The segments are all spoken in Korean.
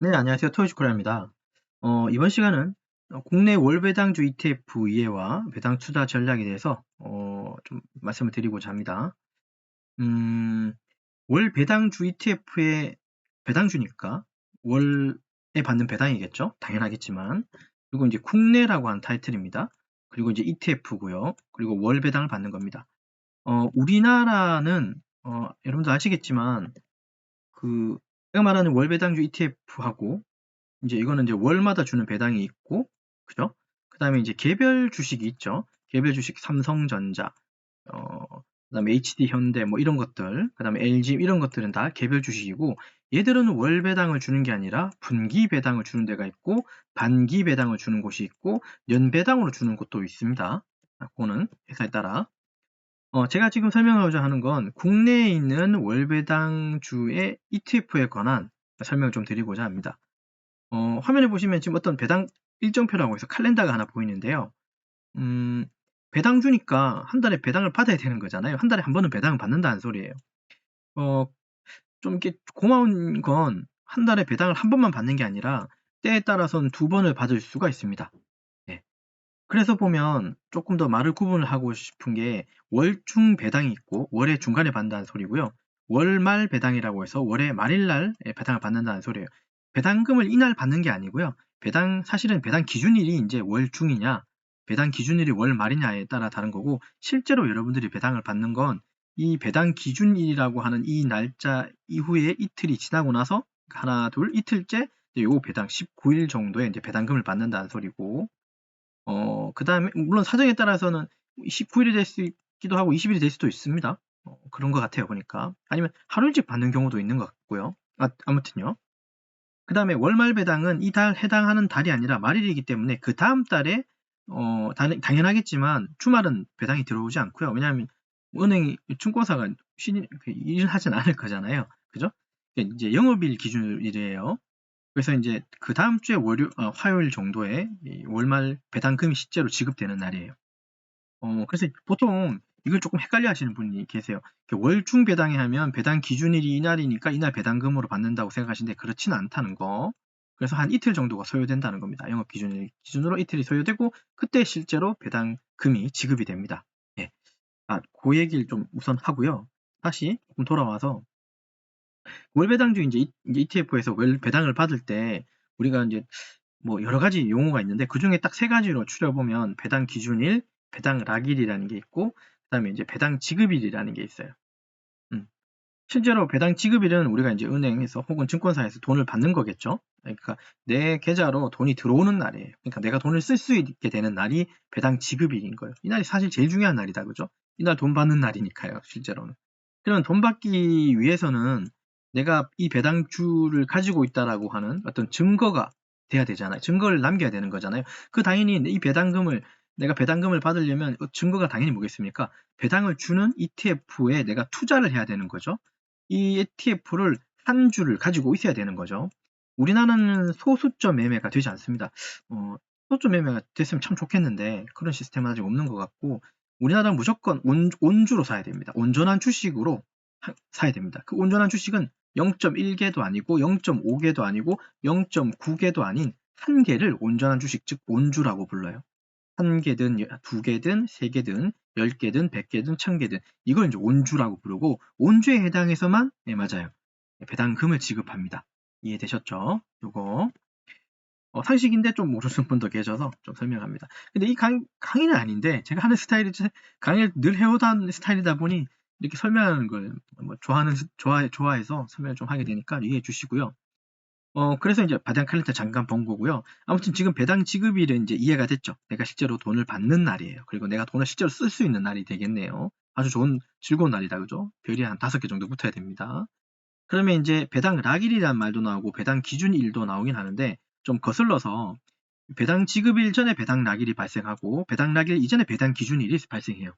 네, 안녕하세요. 토요스코리아입니다. 이번 시간은 국내 월배당주 ETF 이해와 배당 투자 전략에 대해서 좀 말씀을 드리고자 합니다. 월 배당주 ETF의 배당주니까 월에 받는 배당이겠죠? 당연하겠지만. 그리고 이제 국내라고 하는 타이틀입니다. 그리고 이제 ETF고요. 그리고 월 배당을 받는 겁니다. 우리나라는 여러분도 아시겠지만 그 제가 말하는 월 배당주 ETF하고 이제 이거는 이제 월마다 주는 배당이 있고, 그죠? 그 다음에 이제 개별 주식이 있죠. 개별 주식 삼성전자, 그 다음에 HD 현대 뭐 이런 것들, 그 다음에 LG 이런 것들은 다 개별 주식이고, 얘들은 월 배당을 주는 게 아니라 분기 배당을 주는 데가 있고, 반기 배당을 주는 곳이 있고, 연 배당으로 주는 곳도 있습니다. 그거는 회사에 따라. 제가 지금 설명하고자 하는 건 국내에 있는 월 배당주의 ETF에 관한 설명을 좀 드리고자 합니다. 화면에 보시면 지금 어떤 배당 일정표라고 해서 칼렌더가 하나 보이는데요. 배당 주니까 한 달에 배당을 받아야 되는 거잖아요. 한 달에 한 번은 배당을 받는다는 소리예요. 좀 이렇게 고마운 건 한 달에 배당을 한 번만 받는 게 아니라 때에 따라서는 두 번을 받을 수가 있습니다. 네. 그래서 보면 조금 더 말을 구분을 하고 싶은 게 월중 배당이 있고 월의 중간에 받는다는 소리고요. 월말 배당이라고 해서 월의 말일날 배당을 받는다는 소리예요. 배당금을 이날 받는 게 아니고요. 사실은 배당 기준일이 이제 월중이냐, 배당 기준일이 월말이냐에 따라 다른 거고, 실제로 여러분들이 배당을 받는 건 이 배당 기준일이라고 하는 이 날짜 이후에 이틀이 지나고 나서 하나, 둘, 이틀째 요 배당 19일 정도의 이제 배당금을 받는다는 소리고, 그 다음에, 물론 사정에 따라서는 19일이 될 수 있기도 하고 20일이 될 수도 있습니다. 그런 것 같아요, 보니까. 아니면 하루 일찍 받는 경우도 있는 것 같고요. 아무튼요. 그 다음에 월말 배당은 이 달 해당하는 달이 아니라 말일이기 때문에 그 다음 달에, 당연하겠지만 주말은 배당이 들어오지 않고요. 왜냐하면 은행이, 증권사가 일을 하진 않을 거잖아요. 그죠? 이제 영업일 기준일이에요. 그래서 이제 그 다음 주에 화요일 정도에 월말 배당금이 실제로 지급되는 날이에요. 그래서 보통 이걸 조금 헷갈려 하시는 분이 계세요. 월중 배당에 하면 배당 기준일이 이날이니까 이날 배당금으로 받는다고 생각하시는데 그렇지는 않다는 거. 그래서 한 이틀 정도가 소요된다는 겁니다. 영업 기준일 기준으로 이틀이 소요되고 그때 실제로 배당금이 지급이 됩니다. 예. 그 얘기를 좀 우선 하고요. 다시 조금 돌아와서 월 배당주 이제 ETF에서 월 배당을 받을 때 우리가 이제 뭐 여러 가지 용어가 있는데 그 중에 딱 세 가지로 추려보면 배당 기준일, 배당 락일이라는 게 있고, 그다음에 이제 배당 지급일이라는 게 있어요. 실제로 배당 지급일은 우리가 이제 은행에서 혹은 증권사에서 돈을 받는 거겠죠. 그러니까 내 계좌로 돈이 들어오는 날이에요. 그러니까 내가 돈을 쓸 수 있게 되는 날이 배당 지급일인 거예요. 이 날이 사실 제일 중요한 날이다, 그죠? 이날 돈 받는 날이니까요, 실제로는. 그러면 돈 받기 위해서는 내가 이 배당주를 가지고 있다라고 하는 어떤 증거가 돼야 되잖아요. 증거를 남겨야 되는 거잖아요. 당연히 내가 배당금을 받으려면 증거가 당연히 뭐겠습니까? 배당을 주는 ETF에 내가 투자를 해야 되는 거죠. 이 ETF를 한 주를 가지고 있어야 되는 거죠. 우리나라는 소수점 매매가 되지 않습니다. 소수점 매매가 됐으면 참 좋겠는데 그런 시스템은 아직 없는 것 같고, 우리나라는 무조건 온주로 사야 됩니다. 온전한 주식으로 사야 됩니다. 그 온전한 주식은 0.1개도 아니고 0.5개도 아니고 0.9개도 아닌 한 개를 온전한 주식, 즉 온주라고 불러요. 한 개든 두 개든 세 개든 10개든 100개든 1000개든 이걸 이제 온주라고 부르고, 온주에 해당해서만 맞아요. 배당금을 지급합니다. 이해되셨죠? 요거 상식인데 좀 모르는 분도 계셔서 좀 설명합니다. 근데 이 강의는 아닌데 제가 하는 스타일이 강의를 늘 해오던 스타일이다 보니 이렇게 설명하는 걸 뭐 좋아해서 설명을 좀 하게 되니까 이해해 주시고요. 그래서 이제 배당 칼렌더 잠깐 본 거고요. 아무튼 지금 배당 지급일은 이제 이해가 됐죠. 내가 실제로 돈을 받는 날이에요. 그리고 내가 돈을 실제로 쓸 수 있는 날이 되겠네요. 아주 즐거운 날이다, 그죠? 별이 한 5개 정도 붙어야 됩니다. 그러면 이제 배당 락일이라는 말도 나오고 배당 기준일도 나오긴 하는데, 좀 거슬러서 배당 지급일 전에 배당 락일이 발생하고 배당 락일 이전에 배당 기준일이 발생해요.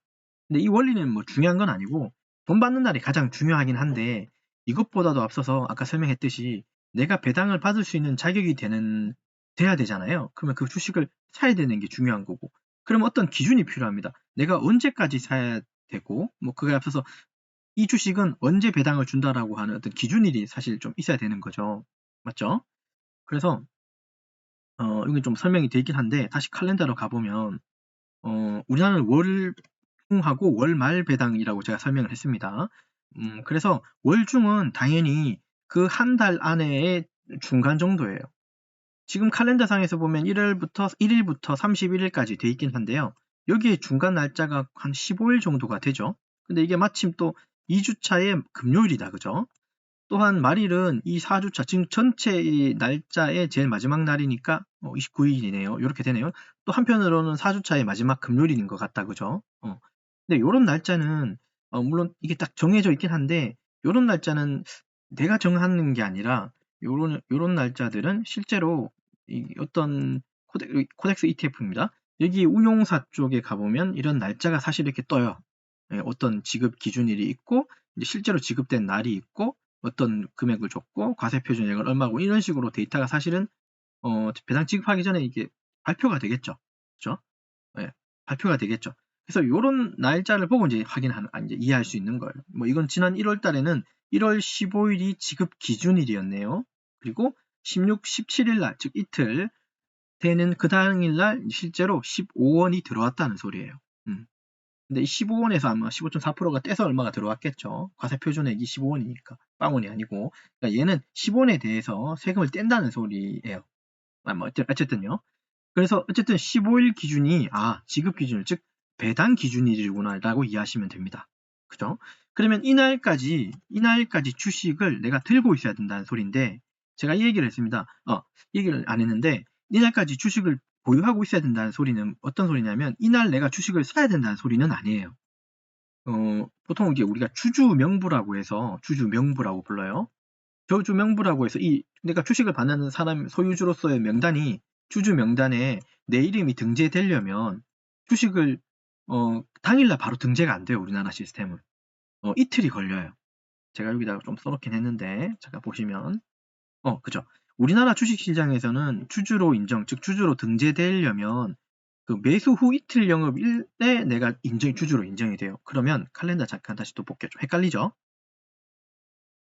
근데 이 원리는 뭐 중요한 건 아니고 돈 받는 날이 가장 중요하긴 한데, 이것보다도 앞서서 아까 설명했듯이 내가 배당을 받을 수 있는 자격이 돼야 되잖아요. 그러면 그 주식을 사야 되는 게 중요한 거고, 그럼 어떤 기준이 필요합니다. 내가 언제까지 사야 되고, 뭐 그거에 앞서서 이 주식은 언제 배당을 준다라고 하는 어떤 기준일이 사실 좀 있어야 되는 거죠. 맞죠? 그래서 여기 좀 설명이 되어 있긴 한데 다시 칼렌더로 가보면 우리나라는 월중하고 월말 배당이라고 제가 설명을 했습니다. 그래서 월중은 당연히 그 한 달 안에의 중간 정도예요. 지금 칼렌더상에서 보면 1일부터 31일까지 돼 있긴 한데요. 여기에 중간 날짜가 한 15일 정도가 되죠. 근데 이게 마침 또 2주차의 금요일이다. 그죠? 또한 말일은 이 4주차, 지금 전체 날짜의 제일 마지막 날이니까 29일이네요. 이렇게 되네요. 또 한편으로는 4주차의 마지막 금요일인 것 같다. 그죠? 근데 요런 날짜는 물론 이게 딱 정해져 있긴 한데 요런 날짜는 내가 정하는 게 아니라 요런 날짜들은 실제로 어떤 코덱스 ETF입니다. 여기 운용사 쪽에 가보면 이런 날짜가 사실 이렇게 떠요. 어떤 지급 기준일이 있고 이제 실제로 지급된 날이 있고 어떤 금액을 줬고 과세 표준액은 얼마고 이런 식으로 데이터가 사실은 배당 지급하기 전에 이게 발표가 되겠죠. 그렇죠? 예, 발표가 되겠죠. 그래서 이런 날짜를 보고 이제 이제 이해할 수 있는 거예요. 뭐 이건 지난 1월 달에는 1월 15일이 지급 기준일이었네요. 그리고 16, 17일 날, 즉 이틀 되는 그 당일 날 실제로 15원이 들어왔다는 소리예요. 근데 이 15원에서 아마 15.4%가 떼서 얼마가 들어왔겠죠. 과세 표준액이 15원이니까 빵원이 아니고. 그러니까 얘는 10원에 대해서 세금을 뗀다는 소리예요. 뭐 어쨌든요. 그래서 어쨌든 15일 기준이 지급 기준일, 즉 배당 기준일이구나라고 이해하시면 됩니다. 그죠? 그러면 이날까지 주식을 내가 들고 있어야 된다는 소리인데 제가 이 얘기를 했습니다. 얘기를 안 했는데 이날까지 주식을 보유하고 있어야 된다는 소리는 어떤 소리냐면 이날 내가 주식을 사야 된다는 소리는 아니에요. 보통 이게 우리가 주주명부라고 해서 주주명부라고 불러요. 주주명부라고 해서 내가 주식을 받는 사람 소유주로서의 명단이 주주 명단에 내 이름이 등재되려면 주식을 당일날 바로 등재가 안 돼요. 우리나라 시스템은. 이틀이 걸려요. 제가 여기다가 좀 써놓긴 했는데 잠깐 보시면 그죠. 우리나라 주식시장에서는 주주로 인정, 즉 주주로 등재되려면 그 매수 후 이틀 영업일에 내가 주주로 인정이 돼요. 그러면 칼렌더 잠깐 다시 또 볼게요. 좀 헷갈리죠?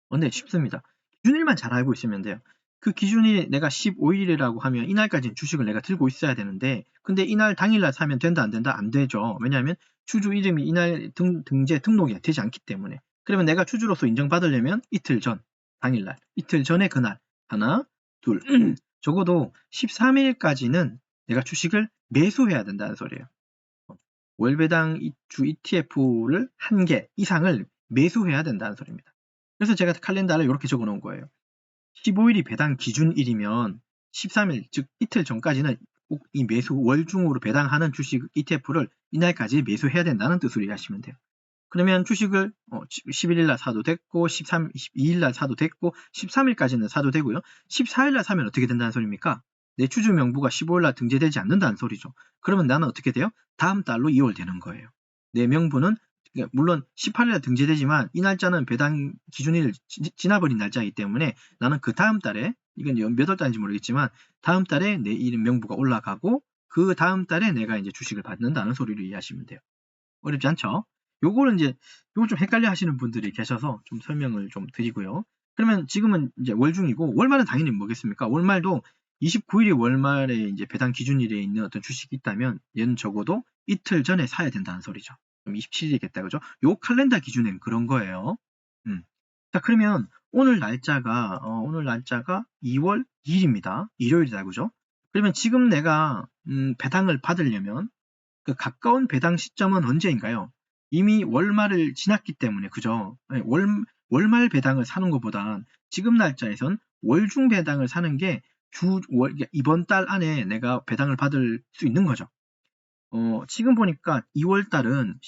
근데 쉽습니다. 기준일만 잘 알고 있으면 돼요. 그 기준이 내가 15일이라고 하면 이날까지는 주식을 내가 들고 있어야 되는데 근데 이날 당일날 사면 된다 안 된다? 안 되죠. 왜냐하면 주주 이름이 이날 등재 등록이 되지 않기 때문에. 그러면 내가 주주로서 인정받으려면 이틀 전, 당일날, 이틀 전에 그날 하나, 둘, 적어도 13일까지는 내가 주식을 매수해야 된다는 소리예요. 월배당 주 ETF를 1개 이상을 매수해야 된다는 소리입니다. 그래서 제가 칼렌더를 이렇게 적어 놓은 거예요. 15일이 배당 기준일이면 13일, 즉 이틀 전까지는 꼭 이 매수 월중으로 배당하는 주식 ETF를 이날까지 매수해야 된다는 뜻으로 이해하시면 돼요. 그러면 주식을 11일 날 사도 됐고 22일 날 사도 됐고 13일까지는 사도 되고요. 14일 날 사면 어떻게 된다는 소리입니까? 내 주주 명부가 15일 날 등재되지 않는다는 소리죠. 그러면 나는 어떻게 돼요? 다음 달로 2월 되는 거예요. 내 명부는 물론 18일 날 등재되지만 이 날짜는 배당 기준일 지나버린 날짜이기 때문에 나는 그 다음 달에 이건 몇 월 달인지 모르겠지만 다음 달에 내 이름 명부가 올라가고 그 다음 달에 내가 이제 주식을 받는다는 소리를 이해하시면 돼요. 어렵지 않죠? 요거는 요거 좀 헷갈려 하시는 분들이 계셔서 좀 설명을 좀 드리고요. 그러면 지금은 이제 월중이고 월말은 당연히 뭐겠습니까? 월말도 29일이 월말에 이제 배당 기준일에 있는 어떤 주식이 있다면 얘는 적어도 이틀 전에 사야 된다는 소리죠. 그럼 27일이겠다, 그죠? 요 칼렌더 기준엔 그런 거예요. 자, 그러면 오늘 날짜가 2월 2일입니다. 일요일이다, 그죠? 그러면 지금 내가 배당을 받으려면 그 가까운 배당 시점은 언제인가요? 이미 월말을 지났기 때문에, 그죠? 월말 배당을 사는 것보다 지금 날짜에선 월중 배당을 사는 게 이번 달 안에 내가 배당을 받을 수 있는 거죠. 지금 보니까 2월 달은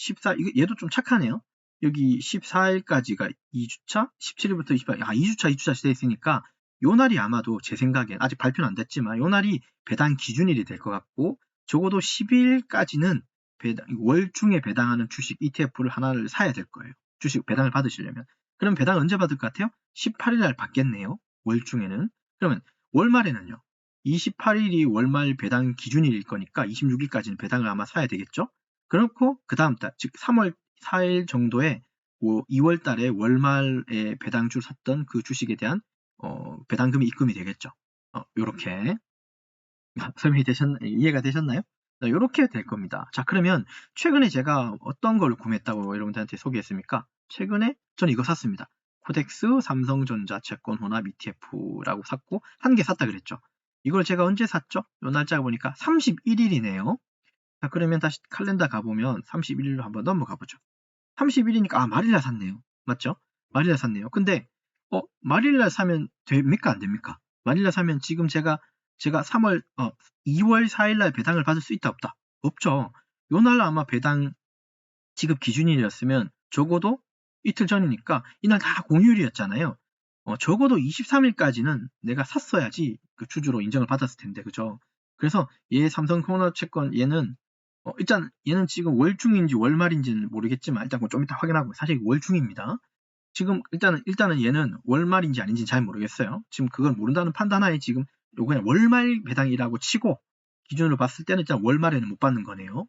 얘도 좀 착하네요. 여기 14일까지가 2주차, 17일부터 28일, 2주차 돼 있으니까 요 날이 아마도 제 생각엔 아직 발표는 안 됐지만 요 날이 배당 기준일이 될 것 같고 적어도 12일까지는 월중에 배당하는 주식 ETF를 하나를 사야 될 거예요. 주식 배당을 받으시려면. 그럼 배당 언제 받을 것 같아요? 18일 날 받겠네요. 월중에는. 그러면 월말에는요. 28일이 월말 배당 기준일일 거니까 26일까지는 배당을 아마 사야 되겠죠. 그렇고 그 다음 달, 즉 3월 4일 정도에 2월 달에 월말에 배당주 샀던 그 주식에 대한 배당금이 입금이 되겠죠. 요렇게 이해가 되셨나요? 요렇게 될 겁니다. 자, 그러면 최근에 제가 어떤 걸 구매했다고 여러분들한테 소개했습니까? 최근에 저는 이거 샀습니다. 코덱스 삼성전자 채권 혼합 ETF라고 샀고, 한 개 샀다 그랬죠. 이걸 제가 언제 샀죠? 요 날짜 보니까 31일이네요. 자, 그러면 다시 칼렌더 가보면 31일로 한번 넘어가 보죠. 31일이니까, 말일날 샀네요. 맞죠? 말일날 샀네요. 근데, 말일날 사면 됩니까? 안 됩니까? 말일날 사면 지금 제가 2월 4일날 배당을 받을 수 있다, 없다? 없죠. 요 날 아마 배당 지급 기준일이었으면 적어도 이틀 전이니까 이날 다 공휴일이었잖아요. 적어도 23일까지는 내가 샀어야지 그 주주로 인정을 받았을 텐데, 그죠? 그래서 얘 삼성코너채권 얘는 일단 얘는 지금 월중인지 월말인지는 모르겠지만 일단 좀 이따 확인하고, 사실 월중입니다. 지금 일단은 얘는 월말인지 아닌지 잘 모르겠어요. 지금 그걸 모른다는 판단하에 지금 요거 그냥 월말 배당이라고 치고 기준으로 봤을 때는 일단 월말에는 못 받는 거네요.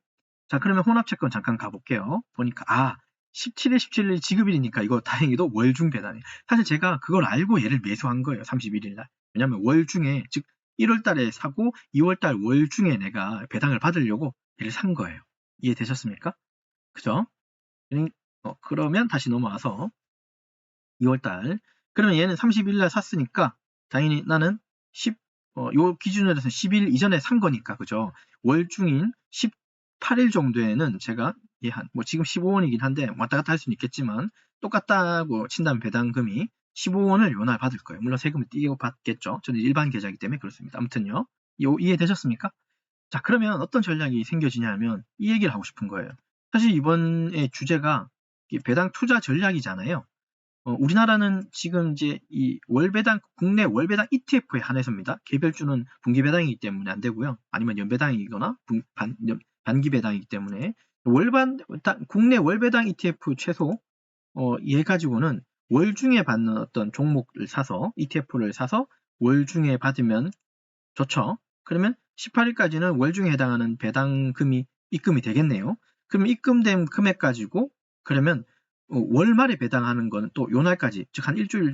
자, 그러면 혼합채권 잠깐 가볼게요. 보니까 17일 지급일이니까 이거 다행히도 월중 배당이에요. 사실 제가 그걸 알고 얘를 매수한 거예요. 31일 날. 왜냐면 월중에, 즉 1월 달에 사고 2월 달 월중에 내가 배당을 받으려고 얘를 산 거예요. 이해되셨습니까? 그죠? 그러면 다시 넘어와서 2월 달. 그러면 얘는 30일 날 샀으니까 당연히 나는 요 기준으로 해서 10일 이전에 산 거니까, 그죠? 월중인 18일 정도에는 제가 지금 15원이긴 한데 왔다 갔다 할 수는 있겠지만 똑같다고 친다면 배당금이 15원을 요날 받을 거예요. 물론 세금을 띄고 받겠죠. 저는 일반 계좌이기 때문에 그렇습니다. 아무튼요. 이해되셨습니까? 자, 그러면 어떤 전략이 생겨지냐면 이 얘기를 하고 싶은 거예요. 사실 이번에 주제가 배당 투자 전략이잖아요. 우리나라는 지금 이제 이 국내 월배당 ETF에 한해서입니다. 개별주는 분기 배당이기 때문에 안 되고요. 아니면 연배당이거나 반기 배당이기 때문에 국내 월배당 ETF 최소 얘 가지고는 월중에 받는 어떤 종목을 사서 ETF를 사서 월중에 받으면 좋죠. 그러면 18일까지는 월중에 해당하는 배당금이 입금이 되겠네요. 그럼 입금된 금액 가지고 그러면 월말에 배당하는 건 또 요 날까지, 즉 한 일주일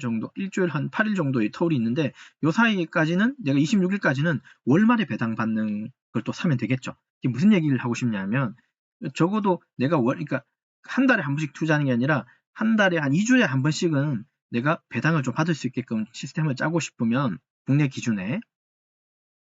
한 8일 정도의 터울이 있는데 요 사이까지는 내가 26일까지는 월말에 배당받는 걸 또 사면 되겠죠. 이게 무슨 얘기를 하고 싶냐면 적어도 내가 그러니까 한 달에 한 번씩 투자하는 게 아니라 한 달에 한 2주에 한 번씩은 내가 배당을 좀 받을 수 있게끔 시스템을 짜고 싶으면 국내 기준에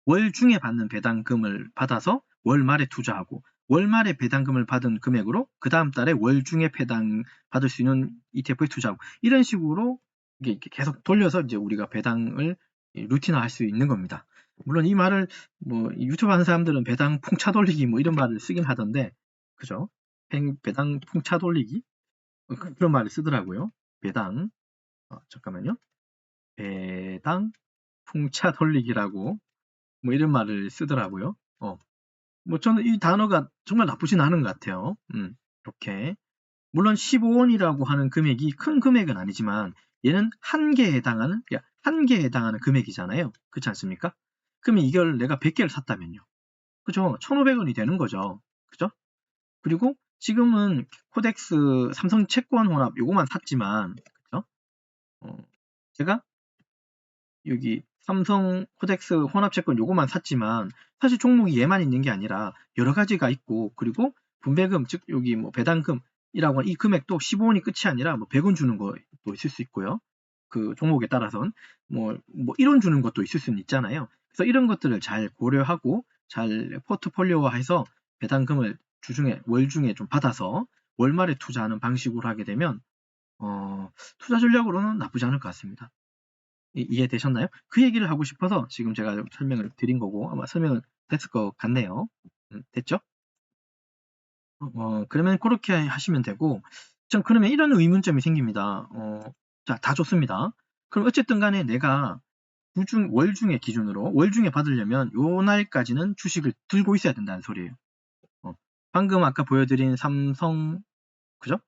월중에 받는 배당금을 받아서 월말에 투자하고, 월말에 배당금을 받은 금액으로 그 다음 달에 월중에 배당 받을 수 있는 ETF에 투자하고, 이런 식으로 이게 계속 돌려서 이제 우리가 배당을 루틴화 할 수 있는 겁니다. 물론 이 말을 유튜브 하는 사람들은 배당 풍차 돌리기 이런 말을 쓰긴 하던데, 그죠? 배당 풍차 돌리기? 그런 말을 쓰더라고요. 배당, 잠깐만요. 배당 풍차 돌리기라고 이런 말을 쓰더라고요. 저는 이 단어가 정말 나쁘진 않은 것 같아요. 이렇게. 물론 15원이라고 하는 금액이 큰 금액은 아니지만 얘는 한 개에 해당하는 금액이잖아요. 그렇지 않습니까? 그러면 이걸 내가 100개를 샀다면요. 그죠? 1,500원이 되는 거죠. 그죠? 그리고 지금은 코덱스 삼성 채권 혼합 요거만 샀지만, 그죠? 제가 여기 삼성 코덱스 혼합채권 요거만 샀지만 사실 종목이 얘만 있는 게 아니라 여러 가지가 있고, 그리고 분배금, 즉 여기 배당금이라고 하는 이 금액도 15원이 끝이 아니라 100원 주는 것도 있을 수 있고요. 그 종목에 따라서는 1원 주는 것도 있을 수는 있잖아요. 그래서 이런 것들을 잘 고려하고 잘 포트폴리오화해서 배당금을 월중에 좀 받아서 월말에 투자하는 방식으로 하게 되면 투자 전략으로는 나쁘지 않을 것 같습니다. 이해되셨나요? 그 얘기를 하고 싶어서 지금 제가 설명을 드린 거고, 아마 설명은 됐을 것 같네요. 됐죠? 그러면 그렇게 하시면 되고, 그러면 이런 의문점이 생깁니다. 자, 다 좋습니다. 그럼 어쨌든 간에 내가 월중에 기준으로 월중에 받으려면 요 날까지는 주식을 들고 있어야 된다는 소리예요. 방금 아까 보여드린 삼성, 그죠?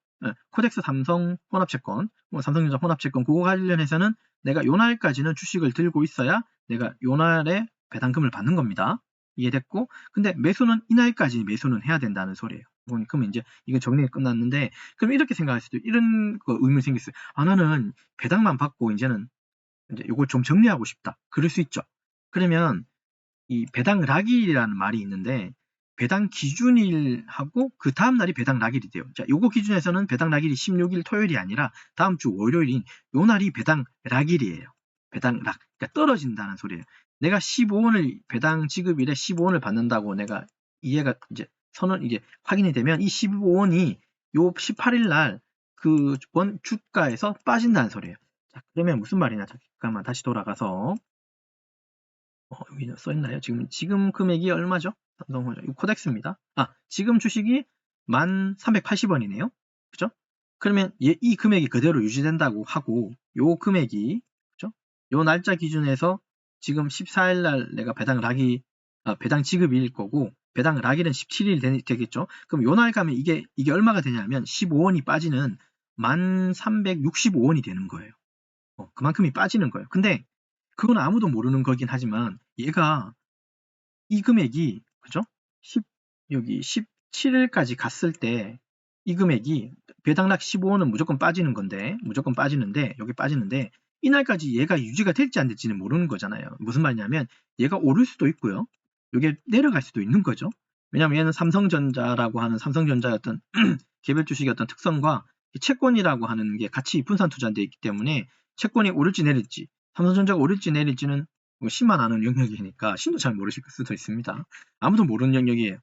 코덱스 삼성 혼합채권, 삼성전자 혼합채권, 그거 관련해서는 내가 요 날까지는 주식을 들고 있어야 내가 요 날에 배당금을 받는 겁니다. 이해됐고, 근데 매수는 이날까지 매수는 해야 된다는 소리예요. 그러면 이제 이건 정리가 끝났는데, 그럼 이렇게 생각할 수도, 이런 의문이 생겼어요. 나는 배당만 받고 이제는 이제 요걸 좀 정리하고 싶다. 그럴 수 있죠. 그러면 이 배당 락일이라는 말이 있는데 배당 기준일하고 그 다음 날이 배당 락일이 돼요. 자, 요거 기준에서는 배당 락일이 16일 토요일이 아니라 다음 주 월요일인 요 날이 배당 락일이에요. 배당 락. 그러니까 떨어진다는 소리예요. 내가 15원을 배당 지급일에 15원을 받는다고 내가 이해가 이제 선언 이게 확인이 되면 이 15원이 요 18일 날 그 원 주가에서 빠진다는 소리예요. 자, 그러면 무슨 말이냐? 잠깐만 다시 돌아가서 여기 써있나요? 지금 금액이 얼마죠? 삼성전자. 이거 코덱스입니다. 지금 주식이 1380원이네요. 그죠? 그러면 이 금액이 그대로 유지된다고 하고, 요 금액이, 그죠? 요 날짜 기준에서 지금 14일날 내가 배당 지급일 거고, 배당 락일은 17일 되겠죠? 그럼 요 날 가면 이게 얼마가 되냐면 15원이 빠지는 1365원이 되는 거예요. 그만큼이 빠지는 거예요. 근데 그건 아무도 모르는 거긴 하지만 얘가 이 금액이 그죠? 여기 17일까지 갔을 때 이 금액이 배당락 15원은 무조건 빠지는 건데 무조건 빠지는데 여기 빠지는데 이날까지 얘가 유지가 될지 안 될지는 모르는 거잖아요. 무슨 말이냐면 얘가 오를 수도 있고요. 이게 내려갈 수도 있는 거죠. 왜냐면 얘는 삼성전자라고 하는 삼성전자의 어떤 개별 주식의 어떤 특성과 채권이라고 하는 게 같이 분산 투자되어 있기 때문에 채권이 오를지 내릴지 삼성전자가 오를지 내릴지는 신만 아는 영역이니까 신도 잘 모르실 수도 있습니다. 아무도 모르는 영역이에요.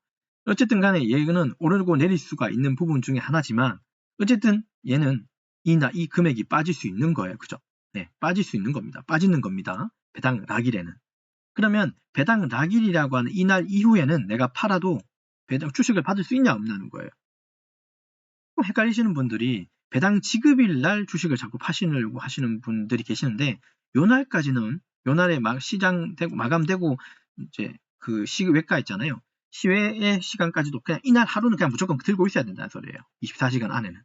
어쨌든 간에 얘는 오르고 내릴 수가 있는 부분 중에 하나지만 어쨌든 얘는 이 금액이 빠질 수 있는 거예요. 그죠? 네, 빠질 수 있는 겁니다. 빠지는 겁니다. 배당 락일에는. 그러면 배당 락일이라고 하는 이날 이후에는 내가 팔아도 배당 주식을 받을 수 있냐 없냐는 거예요. 헷갈리시는 분들이 배당 지급일 날 주식을 자꾸 파시려고 하시는 분들이 계시는데 요 날까지는 요 날에 시장되고 마감되고 이제 그 시외가 있잖아요. 시외의 시간까지도 그냥 이날 하루는 그냥 무조건 들고 있어야 된다는 소리예요. 24시간 안에는.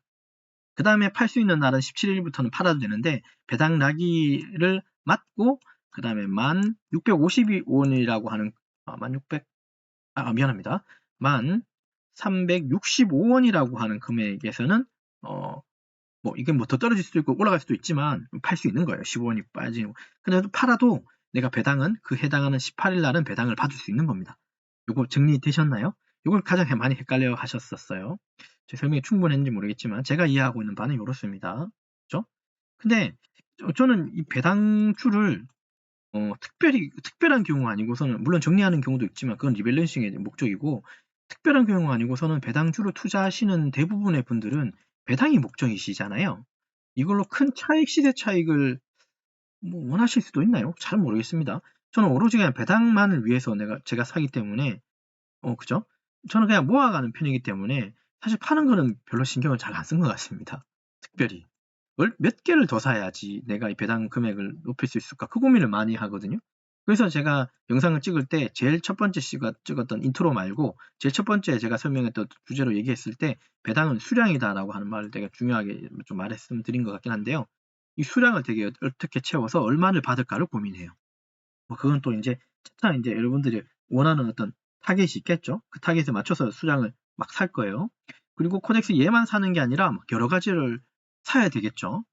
그 다음에 팔 수 있는 날은 17일부터는 팔아도 되는데 배당 락일을 맞고 그 다음에 1652원이라고 하는 1365원이라고 하는 금액에서는 이게 뭐 더 떨어질 수도 있고 올라갈 수도 있지만 팔 수 있는 거예요. 15원이 빠지고. 근데 팔아도 내가 배당은 그 해당하는 18일 날은 배당을 받을 수 있는 겁니다. 요거 정리되셨나요? 요걸 가장 많이 헷갈려 하셨었어요. 제 설명이 충분했는지 모르겠지만 제가 이해하고 있는 바는 이렇습니다. 그죠? 근데 저는 이 배당주를 특별한 경우 아니고서는 물론 정리하는 경우도 있지만 그건 리밸런싱의 목적이고 특별한 경우 아니고서는 배당주로 투자하시는 대부분의 분들은 배당이 목적이시잖아요. 이걸로 큰 시세 차익을 원하실 수도 있나요? 잘 모르겠습니다. 저는 오로지 그냥 배당만을 위해서 제가 사기 때문에 그죠? 저는 그냥 모아가는 편이기 때문에 사실 파는 거는 별로 신경을 잘 안 쓴 것 같습니다. 특별히 몇 개를 더 사야지 내가 이 배당 금액을 높일 수 있을까 그 고민을 많이 하거든요. 그래서 제가 영상을 찍을 때 제일 첫 번째 찍었던 인트로 말고 제일 첫 번째 제가 설명했던 주제로 얘기했을 때 배당은 수량이다라고 하는 말을 되게 중요하게 좀 말씀드린 것 같긴 한데요. 이 수량을 되게 어떻게 채워서 얼마를 받을까를 고민해요. 그건 또 이제 차차 이제 여러분들이 원하는 어떤 타겟이 있겠죠. 그 타겟에 맞춰서 수량을 막 살 거예요. 그리고 코덱스 얘만 사는 게 아니라 막 여러 가지를 사야 되겠죠.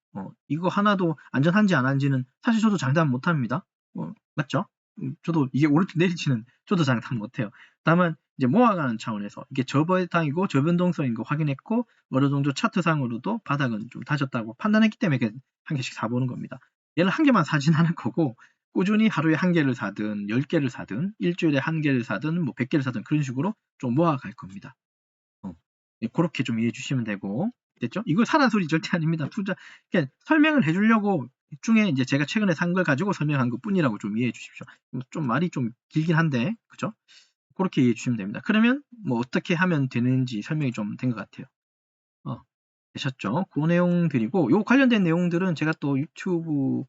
이거 하나도 안전한지 안 한지는 사실 저도 장담 못 합니다. 맞죠? 저도 이게 오를지 내릴지는 저도 장담 못 해요. 다만 이제 모아가는 차원에서 이게 저배당이고 저변동성인 거 확인했고 어느 정도 차트상으로도 바닥은 좀 다졌다고 판단했기 때문에 한 개씩 사보는 겁니다. 얘를 한 개만 사진 않을 거고 꾸준히 하루에 한 개를 사든 10개를 사든 일주일에 한 개를 사든 100개를 사든 그런 식으로 좀 모아갈 겁니다. 그렇게 좀 이해해 주시면 되고 됐죠? 이거 사란 소리 절대 아닙니다. 그냥 설명을 해주려고 중에 이제 제가 최근에 산 걸 가지고 설명한 것 뿐이라고 좀 이해해 주십시오. 좀 말이 좀 길긴 한데 그죠? 그렇게 이해해 주시면 됩니다. 그러면 어떻게 하면 되는지 설명이 좀 된 것 같아요. 되셨죠? 그 내용들이고 요 관련된 내용들은 제가 또 유튜브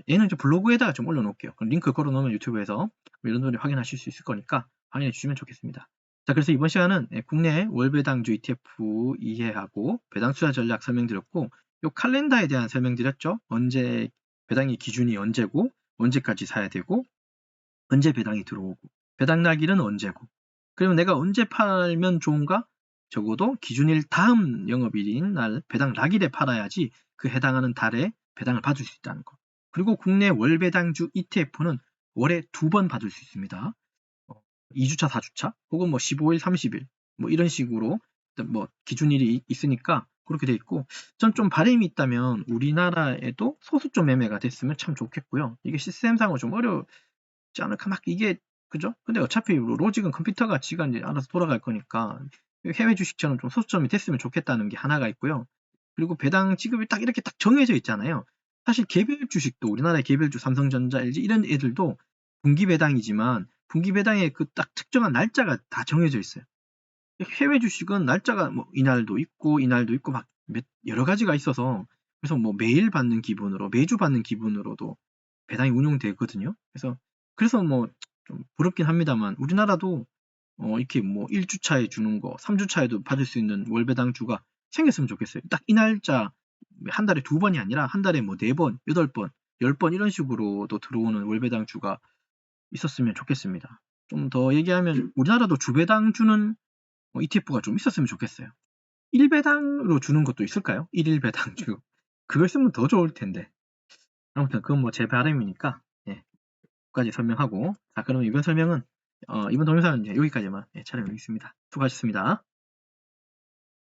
얘는 좀 블로그에다가 좀 올려놓을게요. 링크 걸어놓으면 유튜브에서 여러분들이 확인하실 수 있을 거니까 확인해 주시면 좋겠습니다. 자, 그래서 이번 시간은 국내 월배당주 ETF 이해하고 배당 투자 전략 설명드렸고 요 칼렌더에 대한 설명드렸죠. 언제 배당의 기준이 언제고 언제까지 사야 되고 언제 배당이 들어오고 배당 날일은 언제고 그러면 내가 언제 팔면 좋은가? 적어도 기준일 다음 영업일인 날 배당 락일에 팔아야지 그 해당하는 달에 배당을 받을 수 있다는 거. 그리고 국내 월배당주 ETF는 월에 2번 받을 수 있습니다. 2주차, 4주차, 혹은 뭐 15일, 30일, 뭐 이런 식으로 뭐 기준일이 있으니까 그렇게 돼 있고, 전 좀 바람이 있다면 우리나라에도 소수점 매매가 됐으면 참 좋겠고요. 이게 시스템상으로 좀 어렵지 않을까, 막 이게, 그죠? 근데 어차피 로직은 컴퓨터가 지가 이제 알아서 돌아갈 거니까 해외 주식처럼 좀 소수점이 됐으면 좋겠다는 게 하나가 있고요. 그리고 배당 지급이 딱 이렇게 딱 정해져 있잖아요. 사실 개별 주식도, 우리나라의 개별주 삼성전자, LG 이런 애들도 분기 배당이지만 분기 배당의 그 딱 특정한 날짜가 다 정해져 있어요. 해외 주식은 날짜가 뭐 이날도 있고 막 여러 가지가 있어서, 그래서 뭐 매일 받는 기분으로, 매주 받는 기분으로도 배당이 운용되거든요. 그래서 뭐 좀 부럽긴 합니다만, 우리나라도 이렇게 뭐 1주차에 주는 거, 3주차에도 받을 수 있는 월배당주가 생겼으면 좋겠어요. 딱 이 날짜, 한 달에 2번이 아니라 한 달에 뭐 4번, 8번, 10번 이런 식으로도 들어오는 월배당주가 있었으면 좋겠습니다. 좀 더 얘기하면 우리나라도 주배당주는 ETF가 좀 있었으면 좋겠어요. 1배당으로 주는 것도 있을까요? 1일 배당주. 그걸 쓰면 더 좋을 텐데. 아무튼 그건 뭐 제 바람이니까, 예, 여기까지 설명하고, 자, 그럼 이번 설명은 이번 동영상은 이제 여기까지만 촬영하겠습니다. 수고하셨습니다.